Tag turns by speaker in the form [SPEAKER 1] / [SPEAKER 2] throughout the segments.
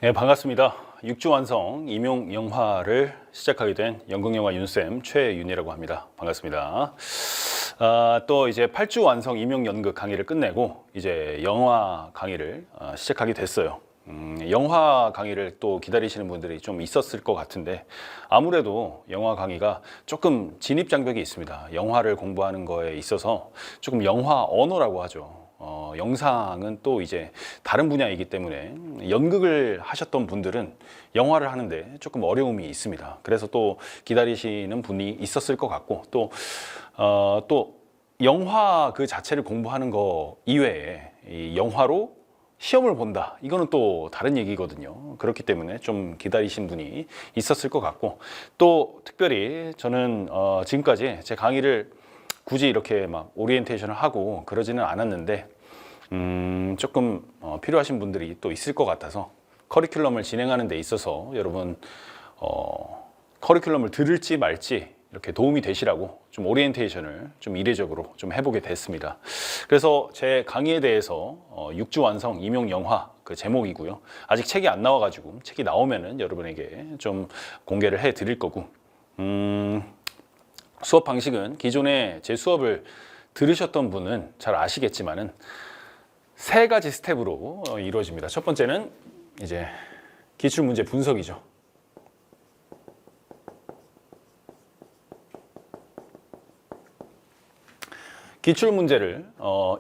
[SPEAKER 1] 네, 반갑습니다. 6주 완성 임용 영화를 시작하게 된 연극영화 윤쌤 최윤이라고 합니다. 반갑습니다. 또 이제 8주 완성 임용 연극 강의를 끝내고 이제 영화 강의를 시작하게 됐어요. 영화 강의를 또 기다리시는 분들이 좀 있었을 것 같은데 아무래도 영화 강의가 조금 진입 장벽이 있습니다. 영화를 공부하는 거에 있어서 조금 영화 언어라고 하죠. 영상은 또 이제 다른 분야이기 때문에 연극을 하셨던 분들은 영화를 하는데 조금 어려움이 있습니다. 그래서 또 기다리시는 분이 있었을 것 같고 또 영화 그 자체를 공부하는 거 이외에 이 영화로 시험을 본다, 이거는 또 다른 얘기거든요. 그렇기 때문에 좀 기다리신 분이 있었을 것 같고, 또 특별히 저는 지금까지 제 강의를 굳이 이렇게 막 오리엔테이션을 하고 그러지는 않았는데 조금 필요하신 분들이 또 있을 것 같아서 커리큘럼을 진행하는 데 있어서 여러분 커리큘럼을 들을지 말지 이렇게 도움이 되시라고 좀 오리엔테이션을 좀 이례적으로 좀 해보게 됐습니다. 그래서 제 강의에 대해서 6주 완성 임용 영화 그 제목이고요. 아직 책이 안 나와가지고 책이 나오면은 여러분에게 좀 공개를 해 드릴 거고, 수업 방식은 기존에 제 수업을 들으셨던 분은 잘 아시겠지만은 세 가지 스텝으로 이루어집니다. 첫 번째는 이제 기출문제 분석이죠. 기출문제를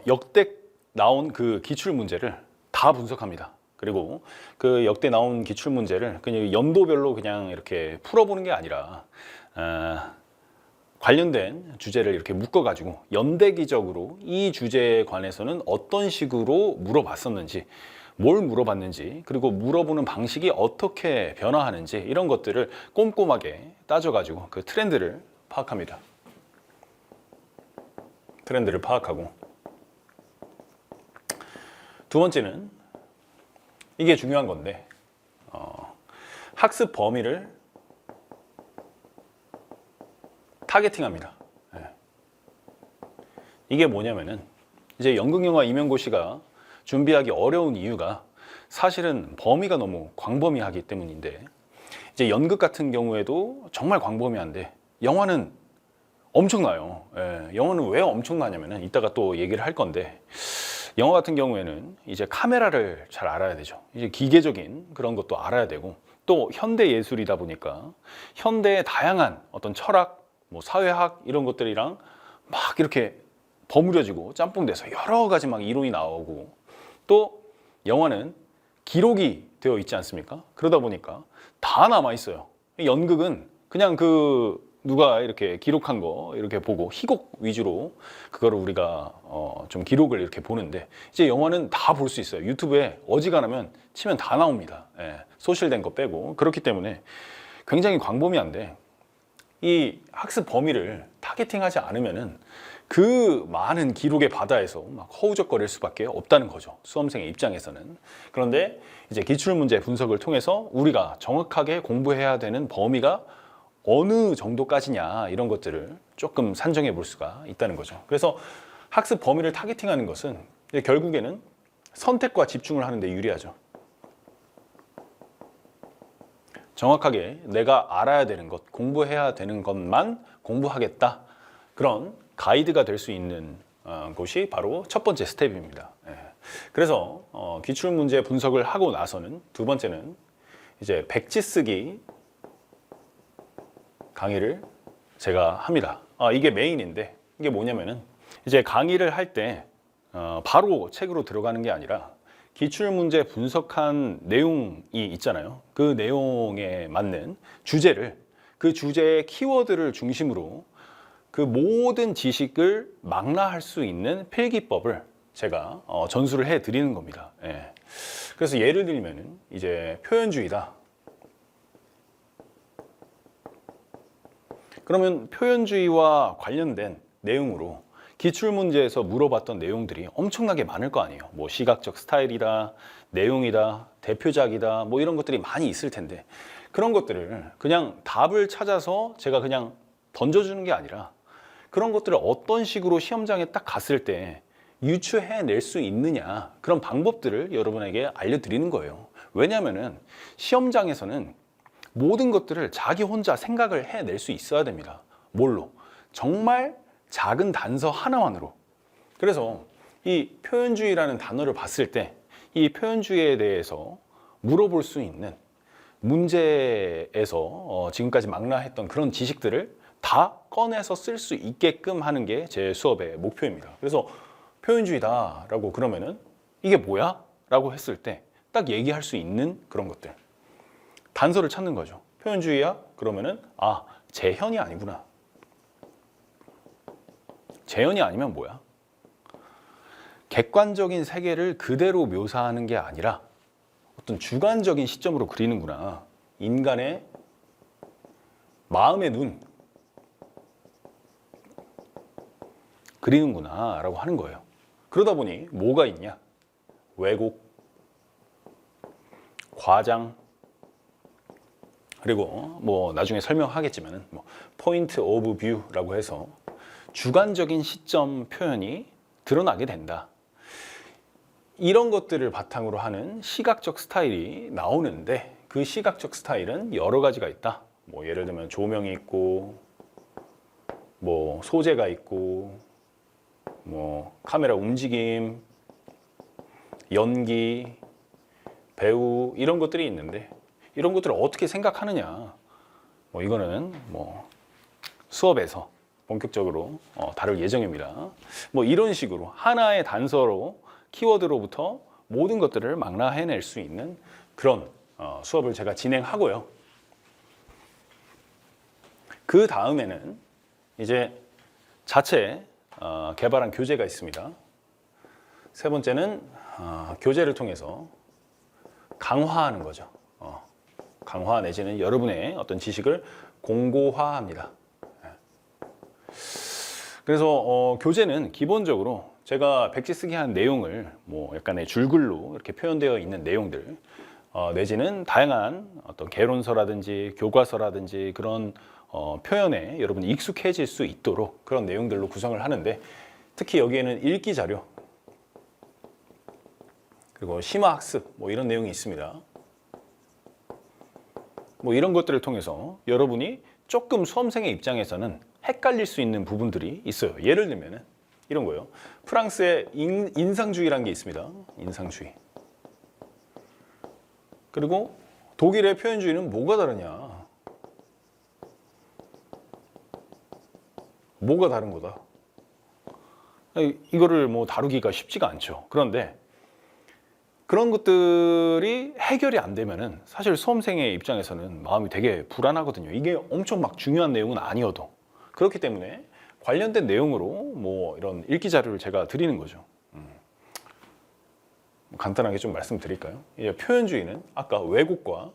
[SPEAKER 1] 역대 나온 그 기출문제를 다 분석합니다. 그리고 그 역대 나온 기출문제를 그냥 연도별로 그냥 이렇게 풀어보는 게 아니라 관련된 주제를 이렇게 묶어가지고 연대기적으로 이 주제에 관해서는 어떤 식으로 물어봤었는지, 뭘 물어봤는지, 그리고 물어보는 방식이 어떻게 변화하는지 이런 것들을 꼼꼼하게 따져가지고 그 트렌드를 파악합니다. 트렌드를 파악하고, 두 번째는 이게 중요한 건데 학습 범위를 타겟팅합니다. 이게 뭐냐면은 이제 연극영화 임용고시가 준비하기 어려운 이유가 사실은 범위가 너무 광범위하기 때문인데, 이제 연극 같은 경우에도 정말 광범위한데 영화는 엄청나요. 영화는 왜 엄청나냐면은 이따가 또 얘기를 할 건데, 영화 같은 경우에는 이제 카메라를 잘 알아야 되죠. 이제 기계적인 그런 것도 알아야 되고, 또 현대 예술이다 보니까 현대의 다양한 어떤 철학, 뭐 사회학 이런 것들이랑 막 이렇게 버무려지고 짬뽕돼서 여러 가지 막 이론이 나오고, 또 영화는 기록이 되어 있지 않습니까? 그러다 보니까 다 남아 있어요. 연극은 그냥 그 누가 이렇게 기록한 거 이렇게 보고 희곡 위주로 그거를 우리가 좀 기록을 이렇게 보는데, 이제 영화는 다 볼 수 있어요. 유튜브에 어지간하면 치면 다 나옵니다. 소실된 거 빼고. 그렇기 때문에 굉장히 광범위한데, 이 학습 범위를 타겟팅하지 않으면은 그 많은 기록의 바다에서 막 허우적거릴 수밖에 없다는 거죠, 수험생의 입장에서는. 그런데 이제 기출문제 분석을 통해서 우리가 정확하게 공부해야 되는 범위가 어느 정도까지냐, 이런 것들을 조금 산정해 볼 수가 있다는 거죠. 그래서 학습 범위를 타겟팅하는 것은 결국에는 선택과 집중을 하는 데 유리하죠. 정확하게 내가 알아야 되는 것, 공부해야 되는 것만 공부하겠다, 그런 가이드가 될 수 있는 것이 바로 첫 번째 스텝입니다. 그래서 기출문제 분석을 하고 나서는 두 번째는 이제 백지 쓰기 강의를 제가 합니다. 이게 메인인데, 이게 뭐냐면은 이제 강의를 할 때 바로 책으로 들어가는 게 아니라 기출문제 분석한 내용이 있잖아요. 그 내용에 맞는 주제를, 그 주제의 키워드를 중심으로 그 모든 지식을 망라할 수 있는 필기법을 제가 전수를 해 드리는 겁니다. 그래서 예를 들면은 이제 표현주의다. 그러면 표현주의와 관련된 내용으로 기출문제에서 물어봤던 내용들이 엄청나게 많을 거 아니에요. 뭐 시각적 스타일이다, 내용이다, 대표작이다, 뭐 이런 것들이 많이 있을 텐데, 그런 것들을 그냥 답을 찾아서 제가 그냥 던져주는 게 아니라 그런 것들을 어떤 식으로 시험장에 딱 갔을 때 유추해낼 수 있느냐, 그런 방법들을 여러분에게 알려드리는 거예요. 왜냐하면은 시험장에서는 모든 것들을 자기 혼자 생각을 해낼 수 있어야 됩니다. 뭘로? 정말 작은 단서 하나만으로. 그래서 이 표현주의라는 단어를 봤을 때 이 표현주의에 대해서 물어볼 수 있는 문제에서 지금까지 망라했던 그런 지식들을 다 꺼내서 쓸 수 있게끔 하는 게 제 수업의 목표입니다. 그래서 표현주의다라고 그러면은 이게 뭐야? 라고 했을 때 딱 얘기할 수 있는 그런 것들. 단서를 찾는 거죠. 표현주의야? 그러면은 아, 재현이 아니구나. 재현이 아니면 뭐야? 객관적인 세계를 그대로 묘사하는 게 아니라 어떤 주관적인 시점으로 그리는구나. 인간의 마음의 눈 그리는구나 라고 하는 거예요. 그러다 보니 뭐가 있냐? 왜곡, 과장, 그리고 뭐 나중에 설명하겠지만 포인트 오브 뷰라고 해서 주관적인 시점 표현이 드러나게 된다. 이런 것들을 바탕으로 하는 시각적 스타일이 나오는데 그 시각적 스타일은 여러 가지가 있다. 뭐 예를 들면 조명이 있고 뭐 소재가 있고 뭐 카메라 움직임, 연기, 배우 이런 것들이 있는데 이런 것들을 어떻게 생각하느냐 뭐 이거는 뭐 수업에서 본격적으로 다룰 예정입니다. 뭐 이런 식으로 하나의 단서로 키워드로부터 모든 것들을 망라해낼 수 있는 그런 수업을 제가 진행하고요. 그 다음에는 이제 자체 개발한 교재가 있습니다. 세 번째는 교재를 통해서 강화하는 거죠. 강화 내지는 여러분의 어떤 지식을 공고화합니다. 그래서 교재는 기본적으로 제가 백지 쓰기 한 내용을 뭐 약간의 줄글로 이렇게 표현되어 있는 내용들 내지는 다양한 어떤 개론서라든지 교과서라든지 그런 표현에 여러분이 익숙해질 수 있도록 그런 내용들로 구성을 하는데 특히 여기에는 읽기 자료 그리고 심화학습 뭐 이런 내용이 있습니다. 뭐 이런 것들을 통해서 여러분이 조금 수험생의 입장에서는 헷갈릴 수 있는 부분들이 있어요. 예를 들면 이런 거예요. 프랑스의 인상주의라는 게 있습니다. 인상주의. 그리고 독일의 표현주의는 뭐가 다르냐? 뭐가 다른 거다? 이거를 뭐 다루기가 쉽지가 않죠. 그런데 그런 것들이 해결이 안 되면은 사실 수험생의 입장에서는 마음이 되게 불안하거든요. 이게 엄청 막 중요한 내용은 아니어도. 그렇기 때문에 관련된 내용으로 뭐 이런 읽기 자료를 제가 드리는 거죠. 간단하게 좀 말씀드릴까요? 이제 표현주의는 아까 왜곡과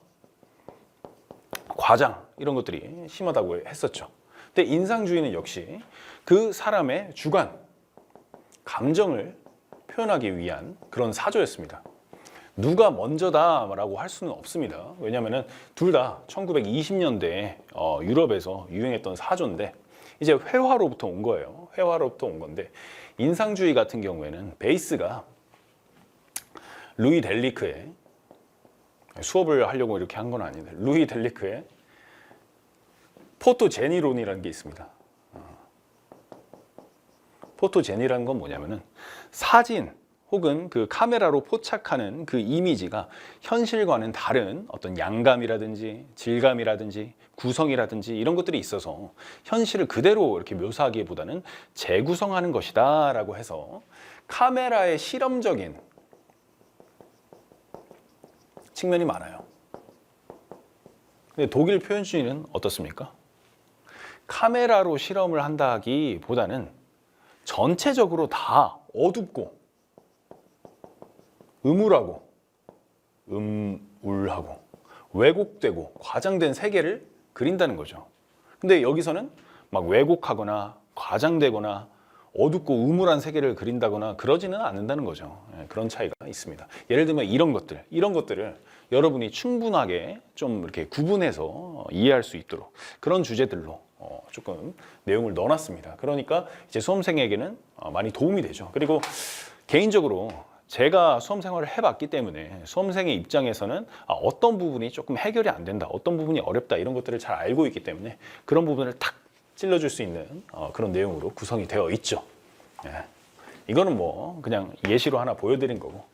[SPEAKER 1] 과장 이런 것들이 심하다고 했었죠. 근데 인상주의는 역시 그 사람의 주관, 감정을 표현하기 위한 그런 사조였습니다. 누가 먼저다라고 할 수는 없습니다. 왜냐하면 둘 다 1920년대에 유럽에서 유행했던 사조인데 이제 회화로부터 온 거예요. 회화로부터 온 건데 인상주의 같은 경우에는 베이스가 루이 델리크의 수업을 하려고 이렇게 한 건 아닌데 루이 델리크의 포토제니론이라는 게 있습니다. 포토제니라는 건 뭐냐면은 사진 혹은 그 카메라로 포착하는 그 이미지가 현실과는 다른 어떤 양감이라든지 질감이라든지 구성이라든지 이런 것들이 있어서 현실을 그대로 이렇게 묘사하기보다는 재구성하는 것이다 라고 해서 카메라의 실험적인 측면이 많아요. 근데 독일 표현주의는 어떻습니까? 카메라로 실험을 한다기보다는 전체적으로 다 어둡고 음울하고 음울하고 왜곡되고 과장된 세계를 그린다는 거죠. 근데 여기서는 막 왜곡하거나 과장되거나 어둡고 음울한 세계를 그린다거나 그러지는 않는다는 거죠. 그런 차이가 있습니다. 예를 들면 이런 것들을 여러분이 충분하게 좀 이렇게 구분해서 이해할 수 있도록 그런 주제들로 조금 내용을 넣어놨습니다. 그러니까 이제 수험생에게는 많이 도움이 되죠. 그리고 개인적으로 제가 수험 생활을 해봤기 때문에 수험생의 입장에서는 어떤 부분이 조금 해결이 안 된다, 어떤 부분이 어렵다 이런 것들을 잘 알고 있기 때문에 그런 부분을 탁 찔러줄 수 있는 그런 내용으로 구성이 되어 있죠. 예. 이거는 뭐 그냥 예시로 하나 보여드린 거고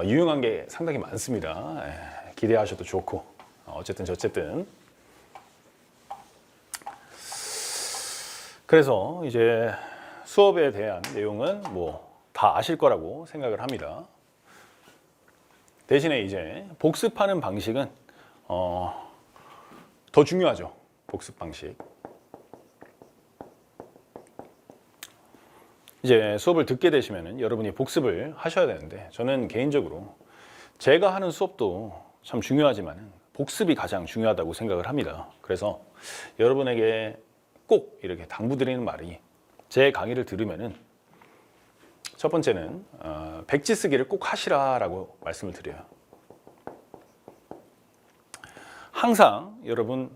[SPEAKER 1] 유용한 게 상당히 많습니다. 예. 기대하셔도 좋고 어쨌든 저쨌든 그래서 이제 수업에 대한 내용은 뭐 다 아실 거라고 생각을 합니다. 대신에 이제 복습하는 방식은 더 중요하죠. 복습 방식. 이제 수업을 듣게 되시면은 여러분이 복습을 하셔야 되는데 저는 개인적으로 제가 하는 수업도 참 중요하지만 복습이 가장 중요하다고 생각을 합니다. 그래서 여러분에게 꼭 이렇게 당부드리는 말이 제 강의를 들으면은 첫 번째는 백지 쓰기를 꼭 하시라라고 말씀을 드려요. 항상 여러분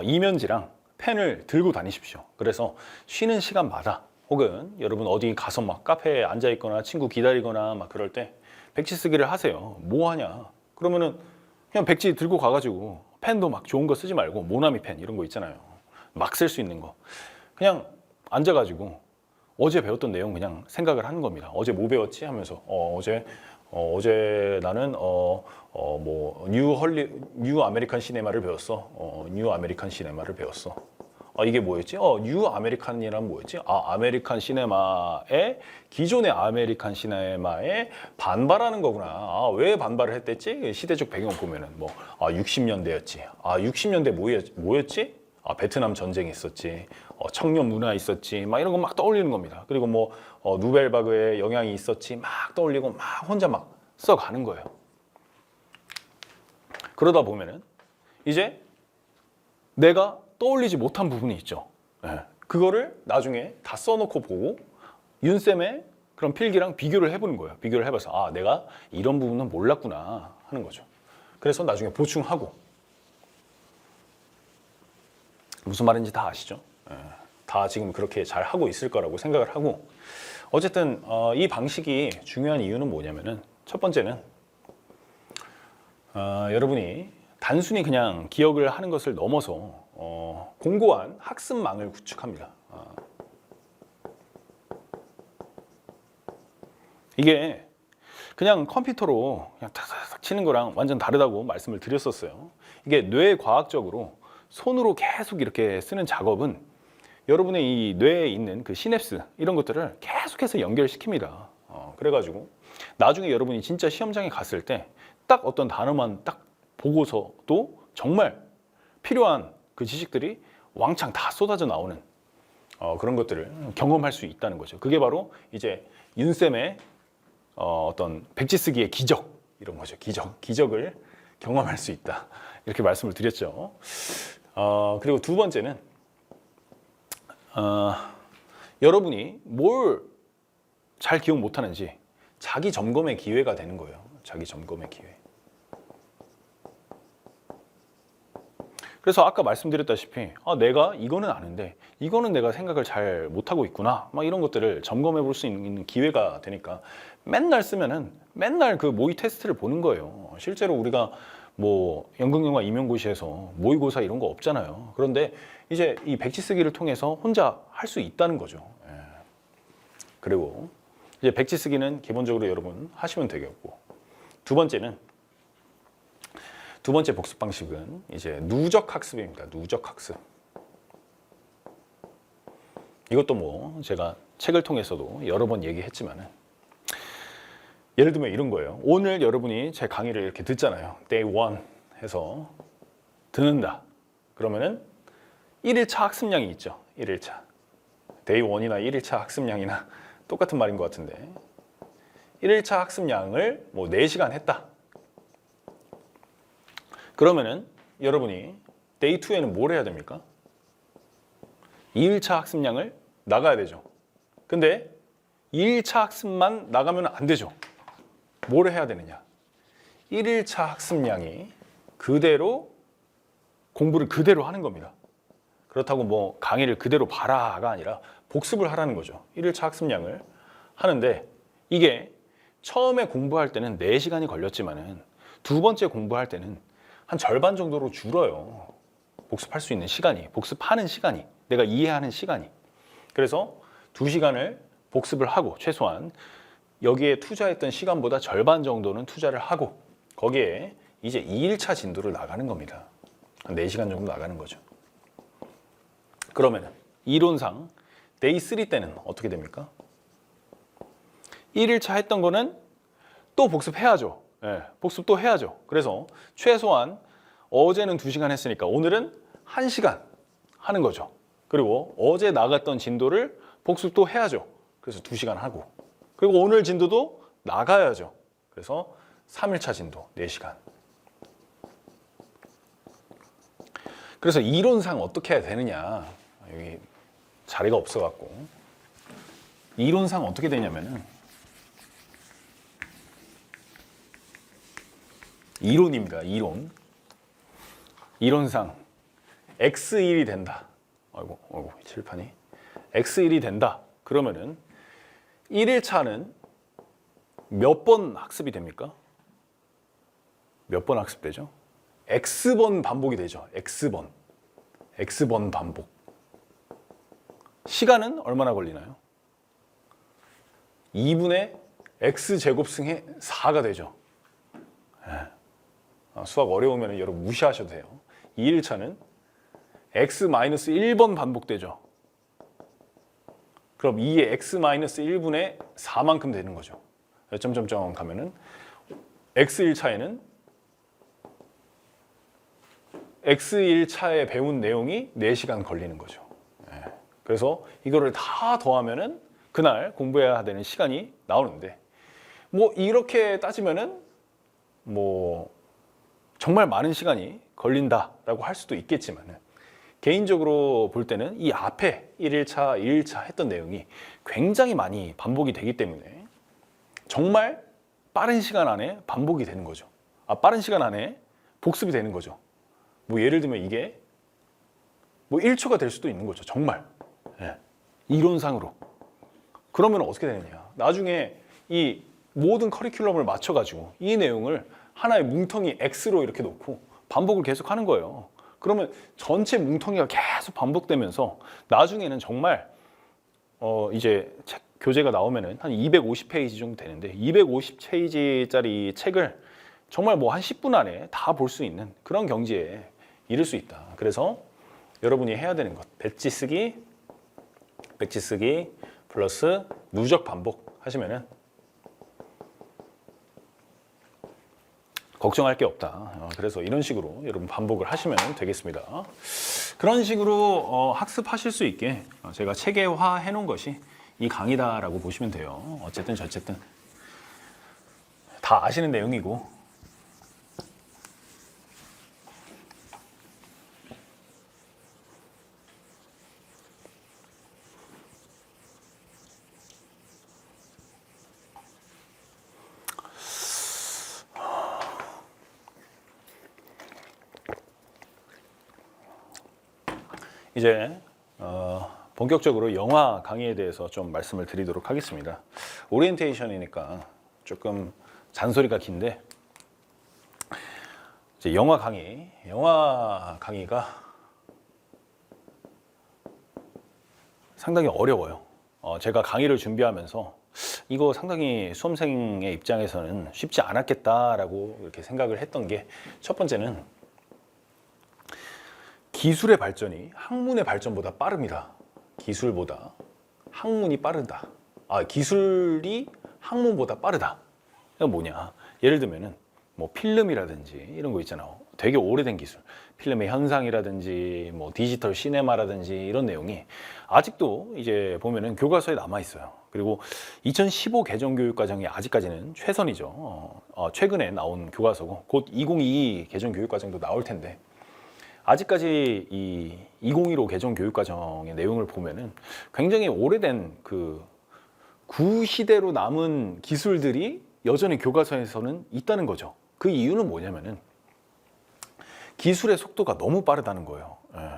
[SPEAKER 1] 이면지랑 펜을 들고 다니십시오. 그래서 쉬는 시간마다 혹은 여러분 어디 가서 막 카페에 앉아 있거나 친구 기다리거나 막 그럴 때 백지 쓰기를 하세요. 뭐 하냐? 그러면은 그냥 백지 들고 가가지고 펜도 막 좋은 거 쓰지 말고 모나미 펜 이런 거 있잖아요. 막 쓸 수 있는 거 그냥 앉아가지고 어제 배웠던 내용 그냥 생각을 하는 겁니다. 어제 뭐 배웠지 하면서 어제 나는 뭐 뉴 아메리칸 시네마를 배웠어. 뉴 아메리칸 시네마를 배웠어. 이게 뭐였지? 뉴 아메리칸이란 뭐였지? 아메리칸 시네마의 기존의 아메리칸 시네마에 반발하는 거구나. 왜 반발을 했댔지? 시대적 배경 보면은 뭐 60년대였지. 60년대 뭐였지? 베트남 전쟁이 있었지. 청년 문화 있었지. 막 이런 거 막 떠올리는 겁니다. 그리고 뭐 누벨바그의 영향이 있었지. 막 떠올리고 막 혼자 막 써가는 거예요. 그러다 보면은 이제 내가 떠올리지 못한 부분이 있죠. 네. 그거를 나중에 다 써놓고 보고 윤쌤의 그런 필기랑 비교를 해보는 거예요. 비교를 해봐서 내가 이런 부분은 몰랐구나 하는 거죠. 그래서 나중에 보충하고. 무슨 말인지 다 아시죠? 다 지금 그렇게 잘 하고 있을 거라고 생각을 하고 어쨌든 이 방식이 중요한 이유는 뭐냐면은 첫 번째는 여러분이 단순히 그냥 기억을 하는 것을 넘어서 공고한 학습망을 구축합니다. 이게 그냥 컴퓨터로 그냥 탁탁탁 치는 거랑 완전 다르다고 말씀을 드렸었어요. 이게 뇌과학적으로 손으로 계속 이렇게 쓰는 작업은 여러분의 이 뇌에 있는 그 시냅스 이런 것들을 계속해서 연결시킵니다. 그래가지고 나중에 여러분이 진짜 시험장에 갔을 때 딱 어떤 단어만 딱 보고서도 정말 필요한 그 지식들이 왕창 다 쏟아져 나오는 그런 것들을 경험할 수 있다는 거죠. 그게 바로 이제 윤쌤의 어떤 백지 쓰기의 기적 이런 거죠. 기적을 경험할 수 있다. 이렇게 말씀을 드렸죠. 그리고 두 번째는 여러분이 뭘 잘 기억 못하는지 자기 점검의 기회가 되는 거예요. 자기 점검의 기회. 그래서 아까 말씀드렸다시피 내가 이거는 아는데 이거는 내가 생각을 잘 못하고 있구나 막 이런 것들을 점검해 볼 수 있는 기회가 되니까 맨날 쓰면은 맨날 그 모의 테스트를 보는 거예요. 실제로 우리가 뭐 연극영화 임용고시에서 모의고사 이런 거 없잖아요. 그런데 이제 이 백지 쓰기를 통해서 혼자 할 수 있다는 거죠. 그리고 이제 백지 쓰기는 기본적으로 여러분 하시면 되겠고 두 번째 복습 방식은 이제 누적 학습입니다. 누적 학습. 이것도 뭐 제가 책을 통해서도 여러 번 얘기했지만은 예를 들면 이런 거예요. 오늘 여러분이 제 강의를 이렇게 듣잖아요. Day 1 해서 듣는다. 그러면은 1일차 학습량이 있죠. 1일차. Day 1이나 1일차 학습량이나 똑같은 말인 것 같은데 1일차 학습량을 뭐 4시간 했다. 그러면은 여러분이 Day 2에는 뭘 해야 됩니까? 2일차 학습량을 나가야 되죠. 근데 2일차 학습만 나가면 안 되죠. 뭘 해야 되느냐? 1일차 학습량이 그대로 공부를 그대로 하는 겁니다. 그렇다고 뭐 강의를 그대로 봐라가 아니라 복습을 하라는 거죠. 1일차 학습량을 하는데 이게 처음에 공부할 때는 4시간이 걸렸지만은 두 번째 공부할 때는 한 절반 정도로 줄어요. 복습할 수 있는 시간이, 복습하는 시간이, 내가 이해하는 시간이. 그래서 2시간을 복습을 하고 최소한 여기에 투자했던 시간보다 절반 정도는 투자를 하고 거기에 이제 2일차 진도를 나가는 겁니다. 한 4시간 정도 나가는 거죠. 그러면은 이론상 데이 3 때는 어떻게 됩니까? 1일차 했던 거는 또 복습해야죠. 네, 복습 또 해야죠. 그래서 최소한 어제는 2시간 했으니까 오늘은 1시간 하는 거죠. 그리고 어제 나갔던 진도를 복습 또 해야죠. 그래서 2시간 하고 그리고 오늘 진도도 나가야죠. 그래서 3일차 진도 4시간. 그래서 이론상 어떻게 해야 되느냐, 여기 자리가 없어갖고 이론상 어떻게 되냐면은 이론입니다. 이론상 X1이 된다. 아이고 칠판이 X1이 된다. 그러면은 1일차는 몇 번 학습이 됩니까? 몇 번 학습되죠? X번 반복이 되죠. X번 반복. 시간은 얼마나 걸리나요? 2분의 X제곱승의 4가 되죠. 수학 어려우면 여러분 무시하셔도 돼요. 2일차는 X-1번 반복되죠. 그럼 2의 X-1분의 4만큼 되는 거죠. 점점점 가면은 X1차에는 X1차에 배운 내용이 4시간 걸리는 거죠. 그래서 이거를 다 더하면은 그날 공부해야 되는 시간이 나오는데 뭐 이렇게 따지면은 뭐 정말 많은 시간이 걸린다라고 할 수도 있겠지만은 개인적으로 볼 때는 이 앞에 1일차, 2일차 했던 내용이 굉장히 많이 반복이 되기 때문에 정말 빠른 시간 안에 반복이 되는 거죠. 빠른 시간 안에 복습이 되는 거죠. 뭐 예를 들면 이게 뭐 1초가 될 수도 있는 거죠. 정말. 이론상으로. 그러면 어떻게 되느냐. 나중에 이 모든 커리큘럼을 맞춰가지고 이 내용을 하나의 뭉텅이 X로 이렇게 놓고 반복을 계속 하는 거예요. 그러면 전체 뭉텅이가 계속 반복되면서 나중에는 정말 이제 책 교재가 나오면은 한 250페이지 정도 되는데 250페이지짜리 책을 정말 뭐 한 10분 안에 다 볼 수 있는 그런 경지에 이를 수 있다. 그래서 여러분이 해야 되는 것, 백지 쓰기 플러스 누적 반복 하시면은 걱정할 게 없다. 그래서 이런 식으로 여러분 반복을 하시면 되겠습니다. 그런 식으로 학습하실 수 있게 제가 체계화해 놓은 것이 이 강의다라고 보시면 돼요. 어쨌든 저쨌든 다 아시는 내용이고 이제 본격적으로 영화 강의에 대해서 좀 말씀을 드리도록 하겠습니다. 오리엔테이션이니까 조금 잔소리가 긴데 이제 영화 강의가 상당히 어려워요. 제가 강의를 준비하면서 이거 상당히 수험생의 입장에서는 쉽지 않았겠다라고 이렇게 생각을 했던 게 첫 번째는 기술의 발전이 학문의 발전보다 빠릅니다. 기술보다 학문이 빠르다. 기술이 학문보다 빠르다. 이건 뭐냐? 예를 들면은 뭐 필름이라든지 이런 거 있잖아요. 되게 오래된 기술, 필름의 현상이라든지 뭐 디지털 시네마라든지 이런 내용이 아직도 이제 보면은 교과서에 남아 있어요. 그리고 2015 개정 교육과정이 아직까지는 최선이죠. 최근에 나온 교과서고 곧 2022 개정 교육과정도 나올 텐데. 아직까지 이 2015 개정 교육과정의 내용을 보면은 굉장히 오래된 그 구시대로 남은 기술들이 여전히 교과서에서는 있다는 거죠. 그 이유는 뭐냐면은 기술의 속도가 너무 빠르다는 거예요.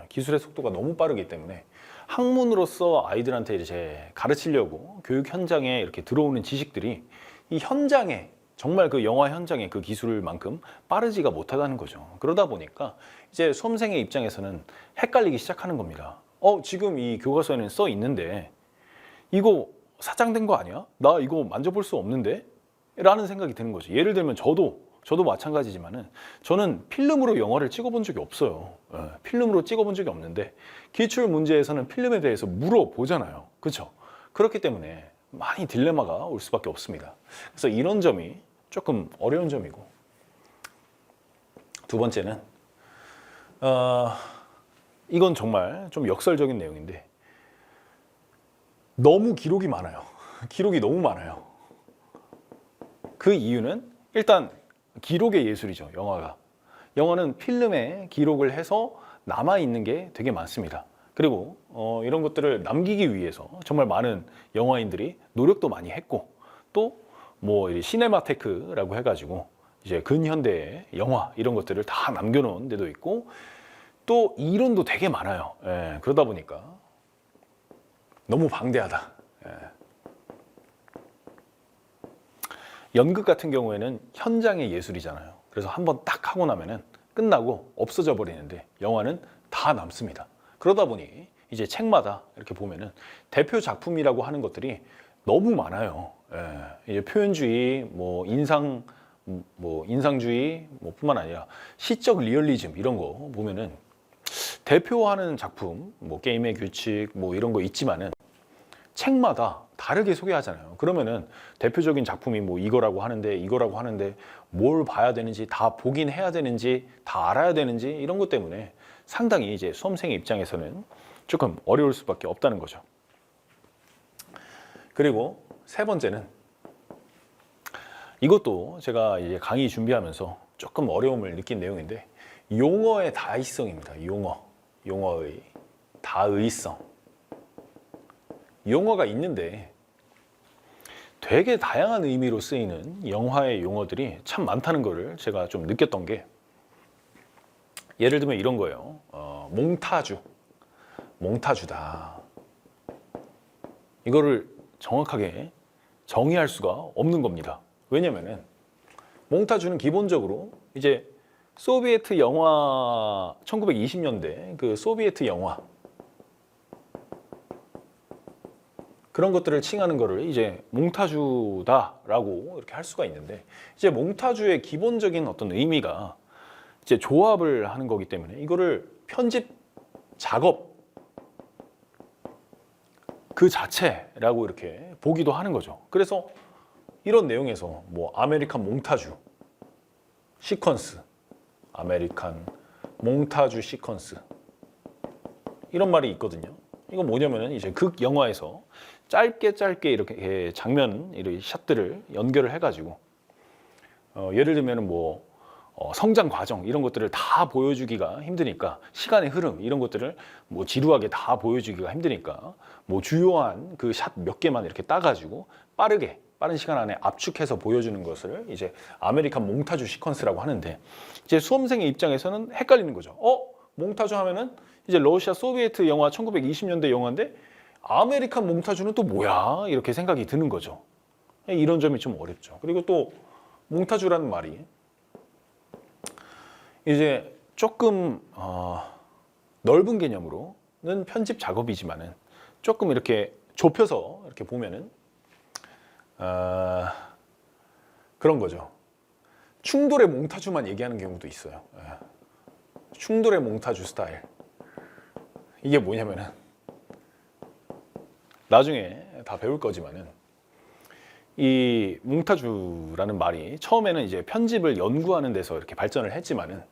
[SPEAKER 1] 기술의 속도가 너무 빠르기 때문에 학문으로서 아이들한테 이제 가르치려고 교육 현장에 이렇게 들어오는 지식들이 이 현장에 정말 그 영화 현장의 그 기술만큼 빠르지가 못하다는 거죠. 그러다 보니까 이제 수험생의 입장에서는 헷갈리기 시작하는 겁니다. 지금 이 교과서에는 써 있는데 이거 사장된 거 아니야? 나 이거 만져볼 수 없는데? 라는 생각이 드는 거죠. 예를 들면 저도 마찬가지지만은 저는 필름으로 영화를 찍어본 적이 없어요. 필름으로 찍어본 적이 없는데 기출 문제에서는 필름에 대해서 물어보잖아요. 그렇죠? 그렇기 때문에 많이 딜레마가 올 수밖에 없습니다. 그래서 이런 점이 조금 어려운 점이고, 두 번째는 이건 정말 좀 역설적인 내용인데 너무 기록이 많아요. 기록이 너무 많아요. 그 이유는 일단 기록의 예술이죠. 영화는 필름에 기록을 해서 남아있는 게 되게 많습니다. 그리고 이런 것들을 남기기 위해서 정말 많은 영화인들이 노력도 많이 했고, 또 뭐 시네마테크라고 해가지고 이제 근현대의 영화 이런 것들을 다 남겨놓은 데도 있고, 또 이론도 되게 많아요. 그러다 보니까 너무 방대하다. 연극 같은 경우에는 현장의 예술이잖아요. 그래서 한번 딱 하고 나면은 끝나고 없어져 버리는데 영화는 다 남습니다. 그러다 보니 이제 책마다 이렇게 보면은 대표 작품이라고 하는 것들이 너무 많아요. 이제 표현주의, 인상주의, 뿐만 아니라 시적 리얼리즘 이런 거 보면은 대표하는 작품, 게임의 규칙, 이런 거 있지만은 책마다 다르게 소개하잖아요. 그러면은 대표적인 작품이 이거라고 하는데 뭘 봐야 되는지, 다 보긴 해야 되는지, 다 알아야 되는지 이런 것 때문에 상당히 이제 수험생의 입장에서는 조금 어려울 수밖에 없다는 거죠. 그리고 세 번째는 이것도 제가 이제 강의 준비하면서 조금 어려움을 느낀 내용인데 용어의 다의성입니다. 용어의 다의성. 용어가 있는데 되게 다양한 의미로 쓰이는 영화의 용어들이 참 많다는 거를 제가 좀 느꼈던 게, 예를 들면 이런 거예요. 몽타주다. 이거를 정확하게 정의할 수가 없는 겁니다. 왜냐면은 몽타주는 기본적으로 이제 소비에트 영화, 1920년대 그 소비에트 영화 그런 것들을 칭하는 거를 이제 몽타주다라고 이렇게 할 수가 있는데, 이제 몽타주의 기본적인 어떤 의미가 이제 조합을 하는 거기 때문에 이거를 편집 작업 그 자체라고 이렇게 보기도 하는 거죠. 그래서 이런 내용에서 아메리칸 몽타주 시퀀스, 아메리칸 몽타주 시퀀스 이런 말이 있거든요. 이건 뭐냐면은 이제 극 영화에서 짧게 이렇게 장면, 이런 샷들을 연결을 해가지고 예를 들면은 성장 과정 이런 것들을 다 보여주기가 힘드니까, 시간의 흐름 이런 것들을 지루하게 다 보여주기가 힘드니까 주요한 그 샷 몇 개만 이렇게 따가지고 빠른 시간 안에 압축해서 보여주는 것을 이제 아메리칸 몽타주 시퀀스라고 하는데, 이제 수험생의 입장에서는 헷갈리는 거죠. 몽타주 하면은 이제 러시아 소비에트 영화 1920년대 영화인데 아메리칸 몽타주는 또 뭐야? 이렇게 생각이 드는 거죠. 이런 점이 좀 어렵죠. 그리고 또 몽타주라는 말이 이제 조금 넓은 개념으로는 편집 작업이지만은 조금 이렇게 좁혀서 이렇게 보면은 그런 거죠. 충돌의 몽타주만 얘기하는 경우도 있어요. 충돌의 몽타주 스타일. 이게 뭐냐면은 나중에 다 배울 거지만은 이 몽타주라는 말이 처음에는 이제 편집을 연구하는 데서 이렇게 발전을 했지만은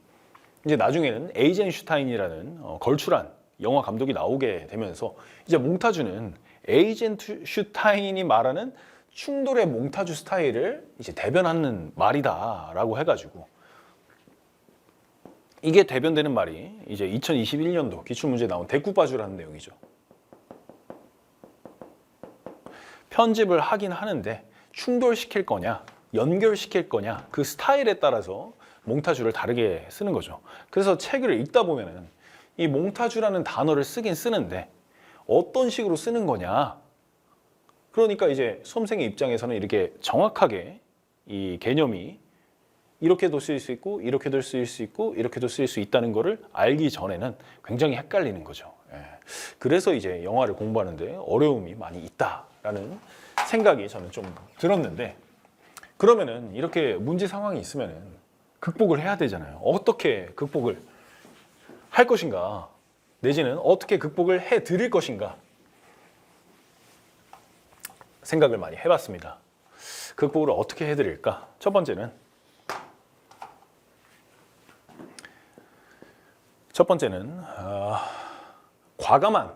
[SPEAKER 1] 이제 나중에는 에이젠슈타인이라는 걸출한 영화 감독이 나오게 되면서 이제 몽타주는 에이젠슈타인이 말하는 충돌의 몽타주 스타일을 이제 대변하는 말이다라고 해가지고, 이게 대변되는 말이 이제 2021년도 기출문제에 나온 데쿠파주라는 내용이죠. 편집을 하긴 하는데 충돌시킬 거냐, 연결시킬 거냐, 그 스타일에 따라서 몽타주를 다르게 쓰는 거죠. 그래서 책을 읽다 보면은 이 몽타주라는 단어를 쓰긴 쓰는데 어떤 식으로 쓰는 거냐, 그러니까 이제 수험생의 입장에서는 이렇게 정확하게 이 개념이 이렇게도 쓰일 수 있고 이렇게도 쓰일 수 있고 이렇게도 쓰일 수 있다는 거를 알기 전에는 굉장히 헷갈리는 거죠. 그래서 이제 영화를 공부하는데 어려움이 많이 있다라는 생각이 저는 좀 들었는데, 그러면은 이렇게 문제 상황이 있으면은 극복을 해야 되잖아요. 어떻게 극복을 할 것인가, 내지는 어떻게 극복을 해 드릴 것인가 생각을 많이 해봤습니다. 극복을 어떻게 해드릴까? 첫 번째는 과감한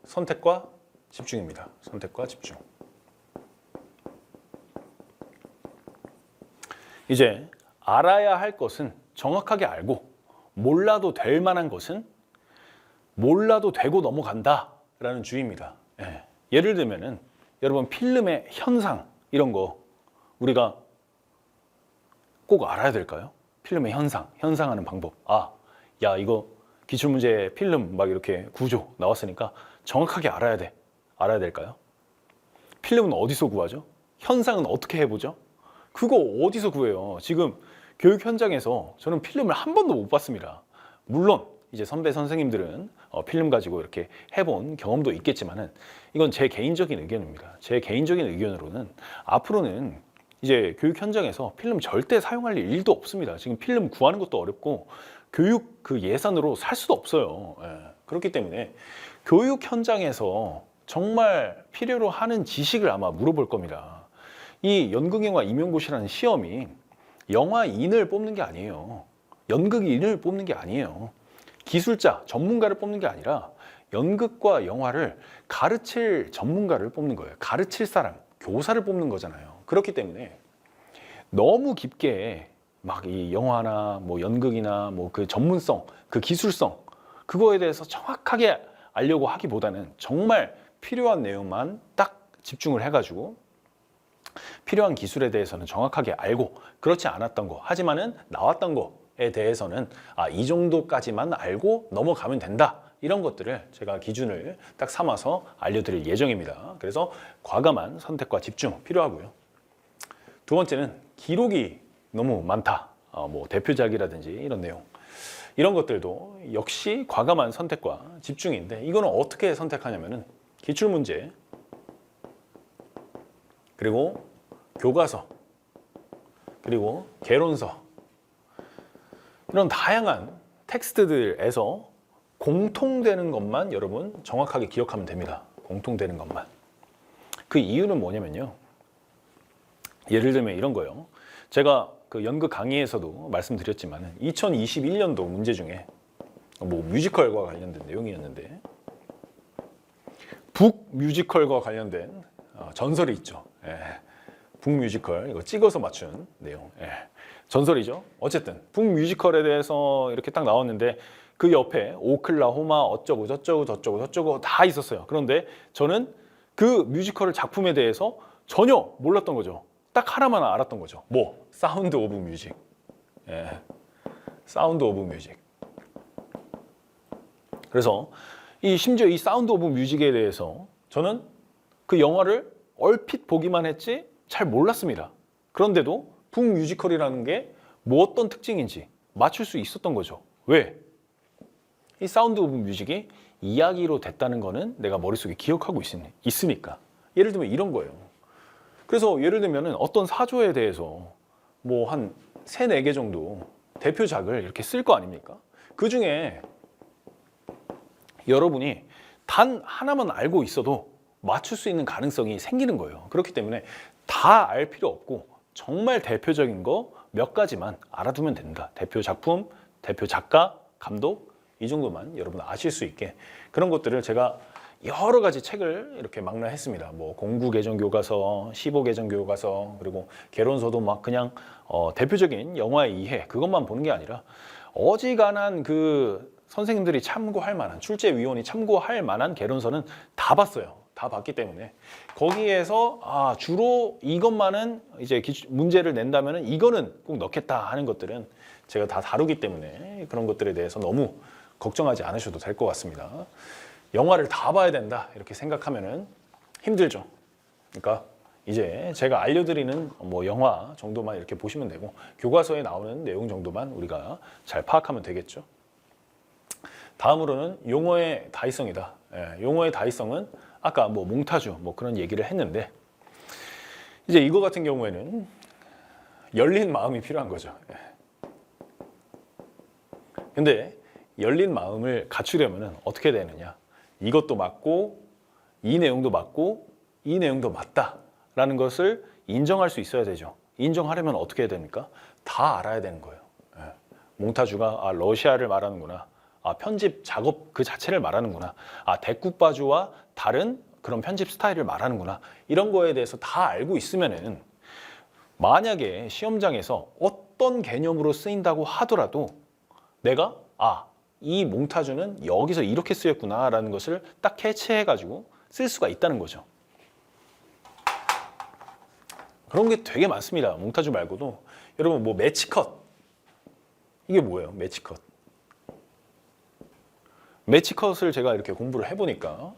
[SPEAKER 1] 선택과 집중입니다. 선택과 집중. 이제 알아야 할 것은 정확하게 알고, 몰라도 될 만한 것은 몰라도 되고 넘어간다라는 주의입니다. 예를 들면은 여러분 필름의 현상 이런 거 우리가 꼭 알아야 될까요? 필름의 현상하는 방법. 야 이거 기출문제 필름 막 이렇게 구조 나왔으니까 정확하게 알아야 될까요? 필름은 어디서 구하죠? 현상은 어떻게 해보죠? 그거 어디서 구해요? 지금 교육 현장에서 저는 필름을 한 번도 못 봤습니다. 물론 이제 선배 선생님들은 필름 가지고 이렇게 해본 경험도 있겠지만은 이건 제 개인적인 의견입니다. 제 개인적인 의견으로는 앞으로는 이제 교육 현장에서 필름 절대 사용할 일도 없습니다. 지금 필름 구하는 것도 어렵고 교육 그 예산으로 살 수도 없어요. 그렇기 때문에 교육 현장에서 정말 필요로 하는 지식을 아마 물어볼 겁니다. 이 연극영화 임용고시라는 시험이 영화인을 뽑는 게 아니에요. 연극인을 뽑는 게 아니에요. 기술자, 전문가를 뽑는 게 아니라 연극과 영화를 가르칠 전문가를 뽑는 거예요. 가르칠 사람, 교사를 뽑는 거잖아요. 그렇기 때문에 너무 깊게 막 이 영화나 뭐 연극이나 뭐 그 전문성, 그 기술성 그거에 대해서 정확하게 알려고 하기보다는 정말 필요한 내용만 딱 집중을 해가지고 필요한 기술에 대해서는 정확하게 알고, 그렇지 않았던 거 하지만은 나왔던 거에 대해서는 이 정도까지만 알고 넘어가면 된다, 이런 것들을 제가 기준을 딱 삼아서 알려드릴 예정입니다. 그래서 과감한 선택과 집중 필요하고요. 두 번째는 기록이 너무 많다. 뭐 대표작이라든지 이런 내용, 이런 것들도 역시 과감한 선택과 집중인데, 이거는 어떻게 선택하냐면은 기출문제, 그리고 교과서, 그리고 개론서, 이런 다양한 텍스트들에서 공통되는 것만 여러분 정확하게 기억하면 됩니다. 공통되는 것만. 그 이유는 뭐냐면요, 예를 들면 이런 거예요. 제가 그 연극 강의에서도 말씀드렸지만 2021년도 문제 중에 뭐 뮤지컬과 관련된 내용이었는데, 북 뮤지컬과 관련된 전설이 있죠. 북 뮤지컬 이거 찍어서 맞춘 내용. 전설이죠. 어쨌든 북 뮤지컬에 대해서 이렇게 딱 나왔는데 그 옆에 오클라호마 어쩌고 저쩌고 저쩌고 저쩌고 다 있었어요. 그런데 저는 그 뮤지컬 작품에 대해서 전혀 몰랐던 거죠. 딱 하나만 알았던 거죠. 뭐? 사운드 오브 뮤직. 사운드 오브 뮤직. 그래서 심지어 이 사운드 오브 뮤직에 대해서 저는 그 영화를 얼핏 보기만 했지 잘 몰랐습니다. 그런데도 북 뮤지컬이라는 게 뭐 어떤 특징인지 맞출 수 있었던 거죠. 왜? 이 사운드 오브 뮤직이 이야기로 됐다는 거는 내가 머릿속에 기억하고 있으니까. 예를 들면 이런 거예요. 그래서 예를 들면 어떤 사조에 대해서 뭐 한 3, 4개 정도 대표작을 이렇게 쓸 거 아닙니까? 그 중에 여러분이 단 하나만 알고 있어도 맞출 수 있는 가능성이 생기는 거예요. 그렇기 때문에 다 알 필요 없고 정말 대표적인 거 몇 가지만 알아두면 된다. 대표 작품, 대표 작가, 감독, 이 정도만 여러분 아실 수 있게 그런 것들을 제가 여러 가지 책을 이렇게 망라했습니다. 뭐 공구 개정 교과서, 15 개정 교과서, 그리고 개론서도 막 그냥 대표적인 영화의 이해 그것만 보는 게 아니라 어지간한 그 선생님들이 참고할 만한, 출제위원이 참고할 만한 개론서는 다 봤어요. 다 봤기 때문에 거기에서 주로 이것만은 이제 문제를 낸다면은 이거는 꼭 넣겠다 하는 것들은 제가 다 다루기 때문에 그런 것들에 대해서 너무 걱정하지 않으셔도 될 것 같습니다. 영화를 다 봐야 된다 이렇게 생각하면은 힘들죠. 그러니까 이제 제가 알려드리는 뭐 영화 정도만 이렇게 보시면 되고 교과서에 나오는 내용 정도만 우리가 잘 파악하면 되겠죠. 다음으로는 용어의 다이성이다. 용어의 다이성은 아까 뭐 몽타주 뭐 그런 얘기를 했는데 이제 이거 같은 경우에는 열린 마음이 필요한 거죠. 근데 열린 마음을 갖추려면 어떻게 되느냐? 이것도 맞고 이 내용도 맞고 이 내용도 맞다라는 것을 인정할 수 있어야 되죠. 인정하려면 어떻게 해야 됩니까? 다 알아야 되는 거예요. 몽타주가 러시아를 말하는구나. 편집 작업 그 자체를 말하는구나. 데쿠파주와 다른 그런 편집 스타일을 말하는구나. 이런 거에 대해서 다 알고 있으면은 만약에 시험장에서 어떤 개념으로 쓰인다고 하더라도 내가 이 몽타주는 여기서 이렇게 쓰였구나라는 것을 딱 캐치해가지고 쓸 수가 있다는 거죠. 그런 게 되게 많습니다. 몽타주 말고도 여러분 뭐 매치컷 이게 뭐예요? 매치컷. 매치컷을 제가 이렇게 공부를 해보니까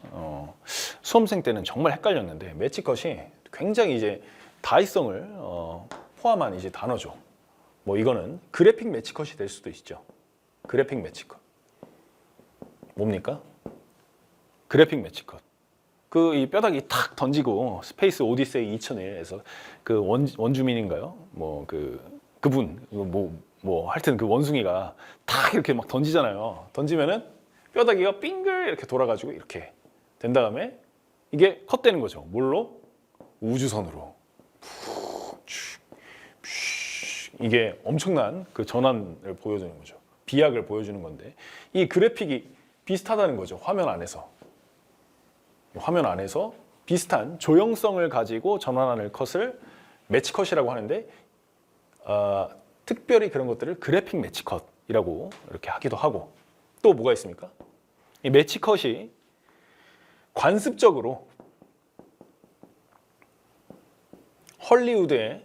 [SPEAKER 1] 수험생 때는 정말 헷갈렸는데 매치컷이 굉장히 이제 다이성을 포함한 이제 단어죠. 뭐 이거는 그래픽 매치컷이 될 수도 있죠. 그래픽 매치컷. 뭡니까? 그래픽 매치컷. 그 이 뼈다귀 탁 던지고 스페이스 오디세이 2001에서 그 원주민인가요? 뭐 그분 뭐 하여튼 그 원숭이가 탁 이렇게 막 던지잖아요. 던지면은 뼈다귀가 빙글 이렇게 돌아가지고 이렇게 된 다음에 이게 컷되는 거죠. 뭘로? 우주선으로. 이게 엄청난 그 전환을 보여주는 거죠. 비약을 보여주는 건데 이 그래픽이 비슷하다는 거죠. 화면 안에서 비슷한 조형성을 가지고 전환하는 컷을 매치컷이라고 하는데 특별히 그런 것들을 그래픽 매치컷이라고 이렇게 하기도 하고 또 뭐가 있습니까? 이 매치컷이 관습적으로 헐리우드의